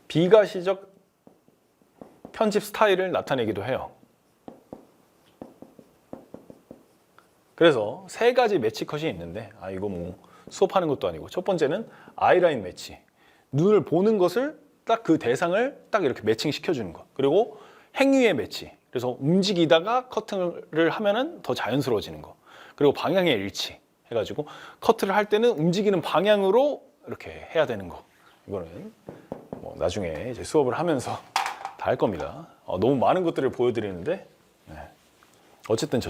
[SPEAKER 1] 비가시적 편집 스타일을 나타내기도 해요. 그래서 세 가지 매치컷이 있는데 이거 뭐 수업하는 것도 아니고 첫 번째는 아이라인 매치. 눈을 보는 것을 딱 그 대상을 딱 이렇게 매칭시켜 주는 것. 그리고 행위의 매치. 그래서 움직이다가 커트를 하면은 더 자연스러워지는 거. 그리고 방향의 일치 해가지고 커트를 할 때는 움직이는 방향으로 이렇게 해야 되는 거. 이거는 뭐 나중에 이제 수업을 하면서 다 할 겁니다. 너무 많은 것들을 보여드리는데 어쨌든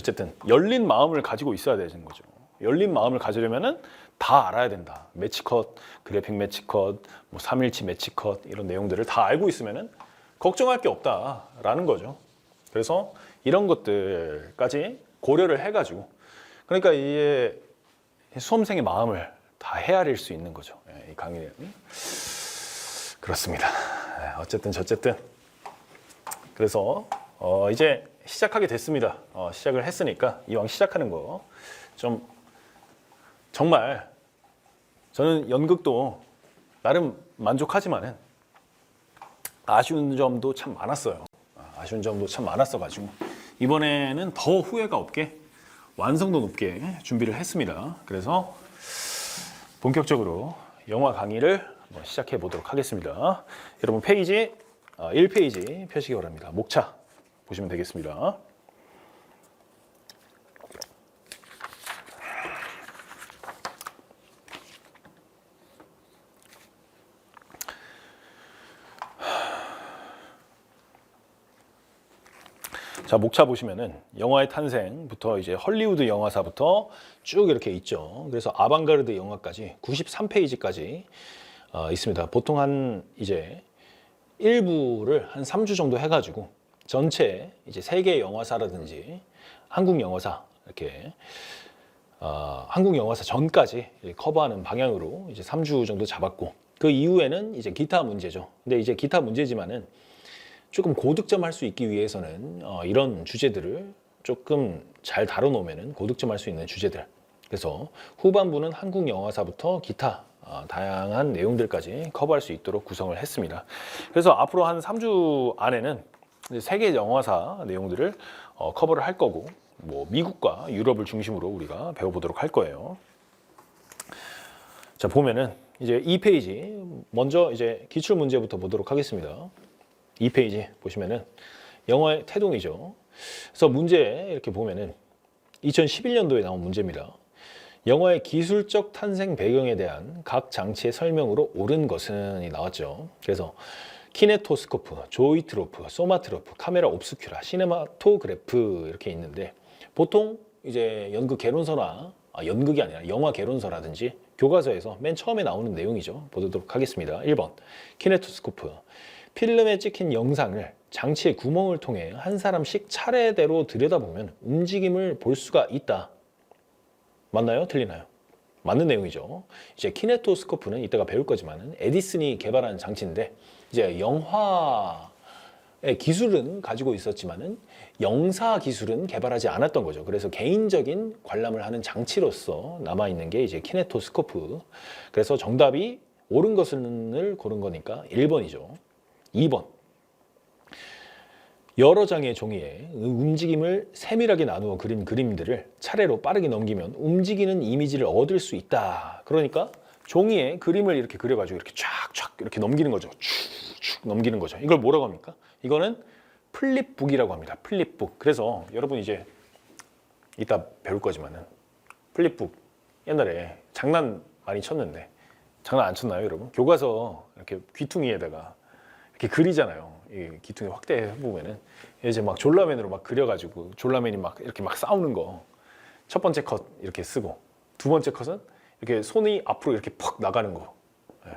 [SPEAKER 1] 열린 마음을 가지고 있어야 되는 거죠. 열린 마음을 가지려면은 다 알아야 된다. 매치컷, 그래픽 매치컷, 뭐 3일치 매치컷 이런 내용들을 다 알고 있으면은 걱정할 게 없다라는 거죠. 그래서 이런 것들까지 고려를 해가지고 그러니까 이게 수험생의 마음을 다 헤아릴 수 있는 거죠. 이 강의는 그렇습니다. 어쨌든 그래서 이제 시작하게 됐습니다. 시작을 했으니까 이왕 시작하는 거 좀 정말 저는 연극도 나름 만족하지만은 아쉬운 점도 참 많았어요. 아쉬운 점도 참 많았어가지고 이번에는 더 후회가 없게 완성도 높게 준비를 했습니다. 그래서 본격적으로 영화 강의를 시작해 보도록 하겠습니다. 여러분 페이지 1페이지 펴시기 바랍니다. 목차 보시면 되겠습니다. 자, 목차 보시면은 영화의 탄생부터 이제 헐리우드 영화사부터 쭉 이렇게 있죠. 그래서 아방가르드 영화까지 93페이지까지 있습니다. 보통 한 이제 1부를 한 3주 정도 해가지고 전체 이제 세계 영화사라든지 한국 영화사 이렇게 한국 영화사 전까지 커버하는 방향으로 이제 3주 정도 잡았고 그 이후에는 이제 기타 문제죠. 근데 이제 기타 문제지만은 조금 고득점 할 수 있기 위해서는 이런 주제들을 조금 잘 다뤄놓으면 고득점 할 수 있는 주제들. 그래서 후반부는 한국 영화사부터 기타 다양한 내용들까지 커버할 수 있도록 구성을 했습니다. 그래서 앞으로 한 3주 안에는 세계 영화사 내용들을 커버를 할 거고 뭐 미국과 유럽을 중심으로 우리가 배워보도록 할 거예요.
[SPEAKER 2] 자, 보면은 이제 2페이지 먼저 이제 기출 문제부터 보도록 하겠습니다. 2페이지 보시면은 영어의 태동이죠. 그래서 문제 이렇게 보면은 2011년도에 나온 문제입니다. 영화의 기술적 탄생 배경에 대한 각 장치의 설명으로 옳은 것은 이 나왔죠. 그래서 키네토스코프, 조이트로프, 소마트로프, 카메라 옵스큐라, 시네마토그래프 이렇게 있는데 보통 이제 연극 개론서나 연극이 아니라 영화 개론서라든지 교과서에서 맨 처음에 나오는 내용이죠. 보도록 하겠습니다. 1번 키네토스코프, 필름에 찍힌 영상을 장치의 구멍을 통해 한 사람씩 차례대로 들여다보면 움직임을 볼 수가 있다. 맞나요? 틀리나요? 맞는 내용이죠. 이제 키네토스코프는 이따가 배울 거지만은 에디슨이 개발한 장치인데 이제 영화의 기술은 가지고 있었지만은 영사 기술은 개발하지 않았던 거죠. 그래서 개인적인 관람을 하는 장치로서 남아 있는 게 이제 키네토스코프. 그래서 정답이 옳은 것을 고른 거니까 1번이죠. 2번. 여러 장의 종이에 움직임을 세밀하게 나누어 그린 그림들을 차례로 빠르게 넘기면 움직이는 이미지를 얻을 수 있다. 그러니까 종이에 그림을 이렇게 그려가지고 이렇게 쫙쫙 이렇게 넘기는 거죠. 쭉쭉 넘기는 거죠. 이걸 뭐라고 합니까? 이거는 플립북이라고 합니다. 플립북. 그래서 여러분 이제 이따 배울 거지만은 플립북 옛날에 장난 많이 쳤는데 장난 안 쳤나요, 여러분? 교과서 이렇게 귀퉁이에다가 이렇게 그리잖아요. 이 귀퉁이 확대해 보면은 이제 막 졸라맨으로 막 그려가지고 졸라맨이 막 이렇게 막 싸우는 거 첫 번째 컷 이렇게 쓰고 두 번째 컷은 이렇게 손이 앞으로 이렇게 퍽 나가는 거.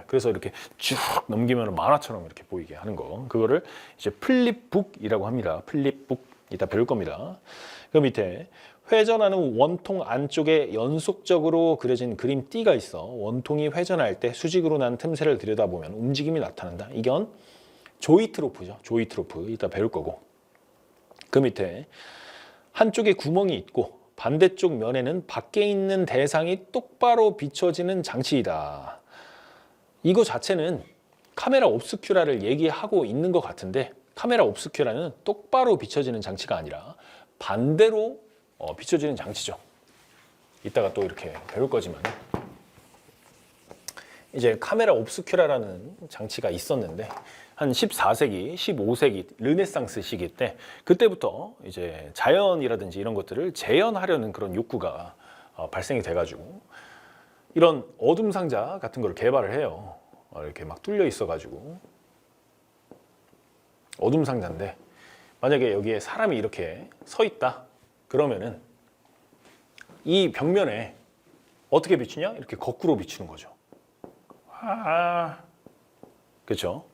[SPEAKER 2] 그래서 이렇게 쭉 넘기면 만화처럼 이렇게 보이게 하는 거. 그거를 이제 플립북이라고 합니다. 플립북. 이따 배울 겁니다. 그 밑에 회전하는 원통 안쪽에 연속적으로 그려진 그림 띠가 있어. 원통이 회전할 때 수직으로 난 틈새를 들여다보면 움직임이 나타난다. 이건 조이트로프죠. 조이트로프. 이따 배울 거고. 그 밑에 한쪽에 구멍이 있고 반대쪽 면에는 밖에 있는 대상이 똑바로 비춰지는 장치이다. 이거 자체는 카메라 옵스큐라를 얘기하고 있는 것 같은데 카메라 옵스큐라는 똑바로 비춰지는 장치가 아니라 반대로 비춰지는 장치죠. 이따가 또 이렇게 배울 거지만 이제 카메라 옵스큐라라는 장치가 있었는데 한 14세기, 15세기 르네상스 시기 때 그때부터 이제 자연이라든지 이런 것들을 재현하려는 그런 욕구가 발생이 돼가지고 이런 어둠 상자 같은 걸 개발을 해요. 이렇게 막 뚫려 있어가지고 어둠 상자인데 만약에 여기에 사람이 이렇게 서 있다 그러면은 이 벽면에 어떻게 비추냐? 이렇게 거꾸로 비추는 거죠. 그렇죠?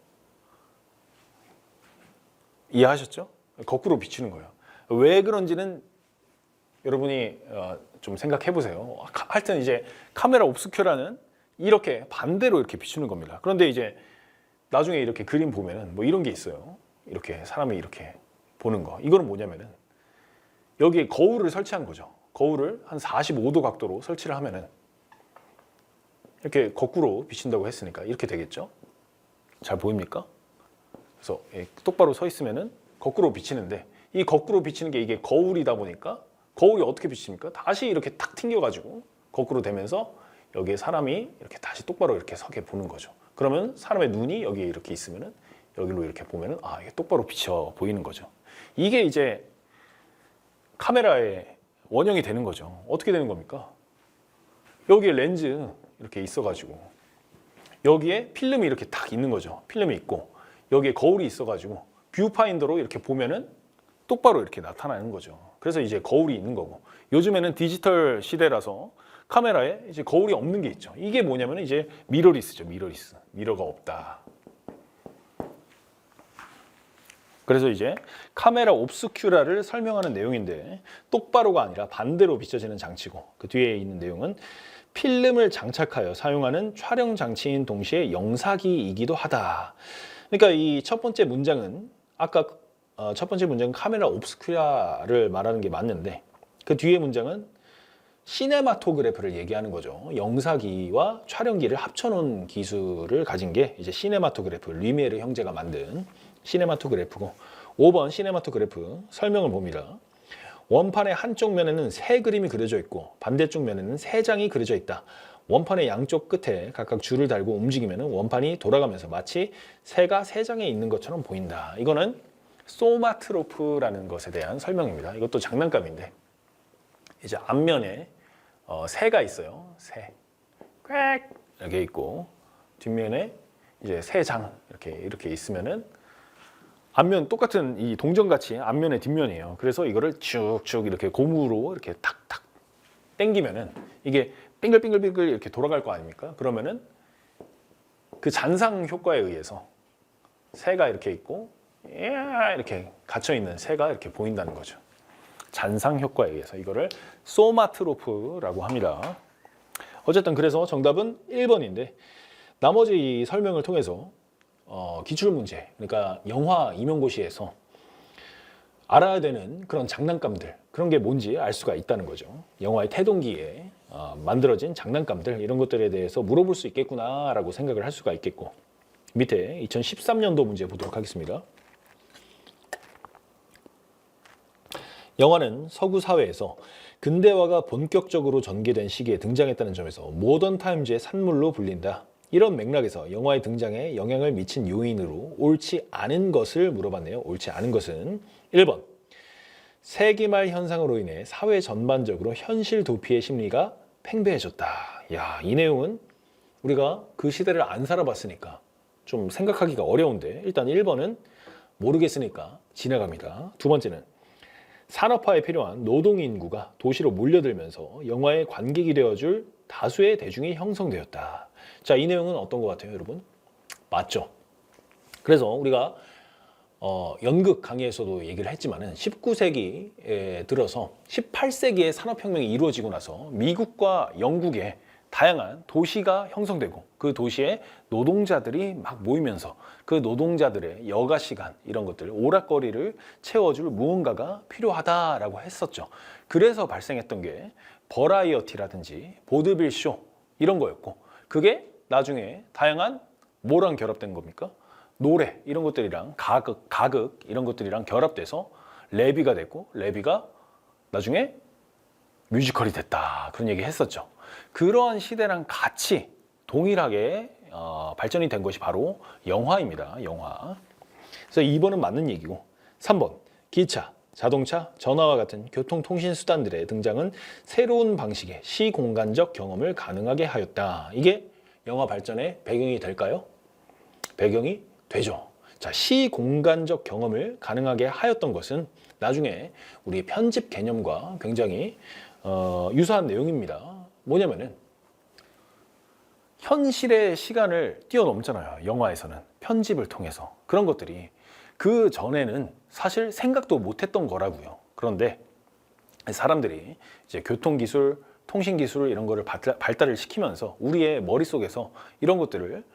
[SPEAKER 2] 이해하셨죠? 거꾸로 비추는 거예요. 왜 그런지는 여러분이 좀 생각해 보세요. 하여튼 이제 카메라 옵스큐라는 이렇게 반대로 이렇게 비추는 겁니다. 그런데 이제 나중에 이렇게 그림 보면은 뭐 이런 게 있어요. 이렇게 사람이 이렇게 보는 거. 이거는 뭐냐면은 여기에 거울을 설치한 거죠. 거울을 한 45도 각도로 설치를 하면은 이렇게 거꾸로 비친다고 했으니까 이렇게 되겠죠? 잘 보입니까? 그래서 똑바로 서 있으면은 거꾸로 비치는데 이 거꾸로 비치는 게 이게 거울이다 보니까 거울이 어떻게 비칩니까? 다시 이렇게 탁 튕겨가지고 거꾸로 되면서 여기에 사람이 이렇게 다시 똑바로 이렇게 서게 보는 거죠. 그러면 사람의 눈이 여기에 이렇게 있으면은 여기로 이렇게 보면은 이게 똑바로 비쳐 보이는 거죠. 이게 이제 카메라의 원형이 되는 거죠. 어떻게 되는 겁니까? 여기에 렌즈 이렇게 있어가지고 여기에 필름이 이렇게 딱 있는 거죠. 필름이 있고 여기에 거울이 있어가지고 뷰파인더로 이렇게 보면은 똑바로 이렇게 나타나는 거죠. 그래서 이제 거울이 있는 거고 요즘에는 디지털 시대라서 카메라에 이제 거울이 없는 게 있죠. 이게 뭐냐면 이제 미러리스죠. 미러리스. 미러가 없다. 그래서 이제 카메라 옵스큐라를 설명하는 내용인데 똑바로가 아니라 반대로 비춰지는 장치고 그 뒤에 있는 내용은 필름을 장착하여 사용하는 촬영 장치인 동시에 영사기이기도 하다. 그러니까 이 첫 번째 문장은 아까 첫 번째 문장은 카메라 옵스큐라를 말하는 게 맞는데 그 뒤에 문장은 시네마토그래프를 얘기하는 거죠. 영사기와 촬영기를 합쳐놓은 기술을 가진 게 이제 시네마토그래프, 류미에르 형제가 만든 시네마토그래프고 5번 시네마토그래프 설명을 봅니다. 원판의 한쪽 면에는 세 그림이 그려져 있고 반대쪽 면에는 세 장이 그려져 있다. 원판의 양쪽 끝에 각각 줄을 달고 움직이면 원판이 돌아가면서 마치 새가 세 장에 있는 것처럼 보인다. 이거는 소마트로프라는 것에 대한 설명입니다. 이것도 장난감인데 이제 앞면에 새가 있어요. 새. 꽥 이렇게 있고 뒷면에 이제 세 장 이렇게 있으면은 앞면 똑같은 이 동전같이 앞면에 뒷면이에요. 그래서 이거를 쭉쭉 이렇게 고무로 이렇게 탁탁 당기면은 이게 빙글빙글빙글 이렇게 돌아갈 거 아닙니까? 그러면은 그 잔상 효과에 의해서 새가 이렇게 있고 이렇게 갇혀 있는 새가 이렇게 보인다는 거죠. 잔상 효과에 의해서 이거를 소마트로프라고 합니다. 어쨌든 그래서 정답은 1번인데 나머지 이 설명을 통해서 기출문제, 그러니까 영화 임용고시에서 알아야 되는 그런 장난감들, 그런 게 뭔지 알 수가 있다는 거죠. 영화의 태동기에 만들어진 장난감들, 이런 것들에 대해서 물어볼 수 있겠구나라고 생각을 할 수가 있겠고, 밑에 2013년도 문제 보도록 하겠습니다. 영화는 서구 사회에서 근대화가 본격적으로 전개된 시기에 등장했다는 점에서 모던 타임즈의 산물로 불린다. 이런 맥락에서 영화의 등장에 영향을 미친 요인으로 옳지 않은 것을 물어봤네요. 옳지 않은 것은 1번. 세기 말 현상으로 인해 사회 전반적으로 현실 도피의 심리가 팽배해졌다. 야, 이 내용은 우리가 그 시대를 안 살아봤으니까 좀 생각하기가 어려운데 일단 1번은 모르겠으니까 지나갑니다. 두 번째는 산업화에 필요한 노동 인구가 도시로 몰려들면서 영화의 관객이 되어줄 다수의 대중이 형성되었다. 자, 이 내용은 어떤 것 같아요, 여러분? 맞죠? 그래서 우리가 연극 강의에서도 얘기를 했지만은 19세기에 들어서 18세기에 산업혁명이 이루어지고 나서 미국과 영국에 다양한 도시가 형성되고 그 도시에 노동자들이 막 모이면서 그 노동자들의 여가 시간 이런 것들 오락거리를 채워줄 무언가가 필요하다라고 했었죠. 그래서 발생했던 게 버라이어티라든지 보드빌 쇼 이런 거였고 그게 나중에 다양한 뭐랑 결합된 겁니까? 노래 이런 것들이랑 가극 이런 것들이랑 결합돼서 레비가 됐고 레비가 나중에 뮤지컬이 됐다 그런 얘기 했었죠. 그러한 시대랑 같이 동일하게 발전이 된 것이 바로 영화입니다. 영화. 그래서 2번은 맞는 얘기고 3번 기차, 자동차, 전화와 같은 교통통신수단들의 등장은 새로운 방식의 시공간적 경험을 가능하게 하였다. 이게 영화 발전의 배경이 될까요? 배경이 되죠. 자, 시공간적 경험을 가능하게 하였던 것은 나중에 우리 편집 개념과 굉장히 유사한 내용입니다. 뭐냐면은 현실의 시간을 뛰어넘잖아요. 영화에서는 편집을 통해서 그런 것들이 그 전에는 사실 생각도 못했던 거라고요. 그런데 사람들이 이제 교통기술, 통신기술 이런 거를 발달을 시키면서 우리의 머릿속에서 이런 것들을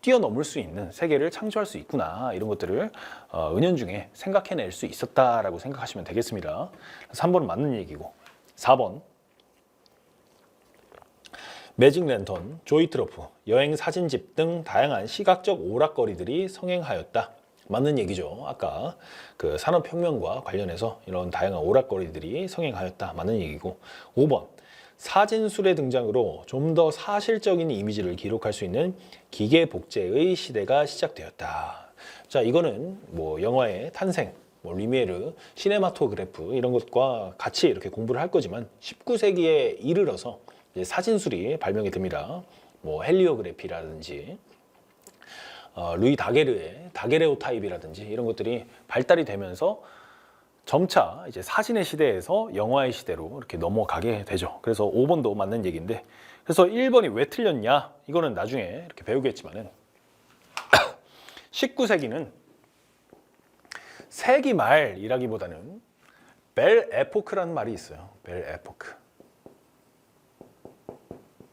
[SPEAKER 2] 뛰어넘을 수 있는 세계를 창조할 수 있구나 이런 것들을 은연중에 생각해낼 수 있었다라고 생각하시면 되겠습니다. 3번은 맞는 얘기고 4번 매직 랜턴, 조이 트로프, 여행 사진집 등 다양한 시각적 오락거리들이 성행하였다. 맞는 얘기죠. 아까 그 산업혁명과 관련해서 이런 다양한 오락거리들이 성행하였다. 맞는 얘기고 5번 사진술의 등장으로 좀 더 사실적인 이미지를 기록할 수 있는 기계 복제의 시대가 시작되었다. 자, 이거는 뭐 영화의 탄생, 뭐 리미에르, 시네마토그래프 이런 것과 같이 이렇게 공부를 할 거지만 19세기에 이르러서 이제 사진술이 발명이 됩니다. 뭐 헬리오그래피라든지 루이 다게르의 다게레오타입이라든지 이런 것들이 발달이 되면서 점차 이제 사진의 시대에서 영화의 시대로 이렇게 넘어가게 되죠. 그래서 5번도 맞는 얘기인데 그래서 1번이 왜 틀렸냐? 이거는 나중에 이렇게 배우겠지만은 19세기는 세기 말이라기보다는 벨 에포크라는 말이 있어요. 벨 에포크.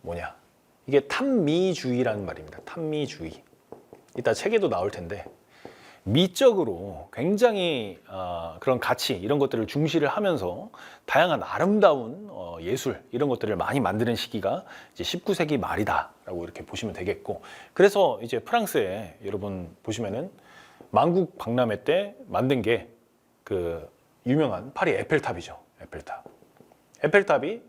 [SPEAKER 2] 뭐냐? 이게 탐미주의라는 말입니다. 탐미주의. 이따 책에도 나올 텐데 미적으로 굉장히 그런 가치 이런 것들을 중시를 하면서 다양한 아름다운 예술 이런 것들을 많이 만드는 시기가 이제 19세기 말이다라고 이렇게 보시면 되겠고 그래서 이제 프랑스에 여러분 보시면은 만국 박람회 때 만든 게 그 유명한 파리 에펠탑이죠. 에펠탑. 에펠탑이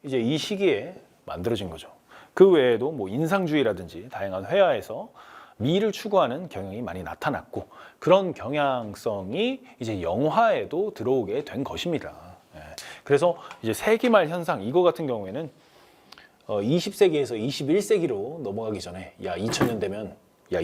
[SPEAKER 2] 이제 이 시기에 만들어진 거죠. 그 외에도 뭐 인상주의라든지 다양한 회화에서 미를 추구하는 경향이 많이 나타났고 그런 경향성이 이제 영화에도 들어오게 된 것입니다. 예. 그래서 이제 세기말 현상 이거 같은 경우에는 20세기에서 21세기로 넘어가기 전에 야 2000년 되면 야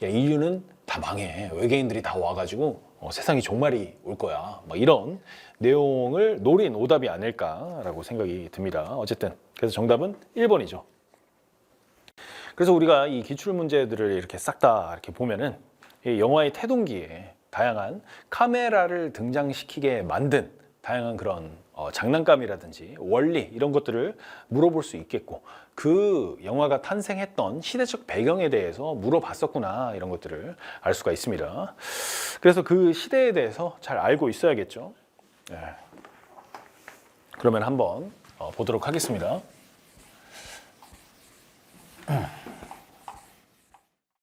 [SPEAKER 2] 인류는 다 망해. 외계인들이 다 와가지고 세상이 종말이 올 거야. 막 이런 내용을 노린 오답이 아닐까라고 생각이 듭니다. 어쨌든 그래서 정답은 1번이죠. 그래서 우리가 이 기출 문제들을 이렇게 싹 다 이렇게 보면은 이 영화의 태동기에 다양한 카메라를 등장시키게 만든 다양한 그런 장난감이라든지 원리 이런 것들을 물어볼 수 있겠고 그 영화가 탄생했던 시대적 배경에 대해서 물어봤었구나 이런 것들을 알 수가 있습니다. 그래서 그 시대에 대해서 잘 알고 있어야겠죠. 네. 그러면 한번 보도록 하겠습니다.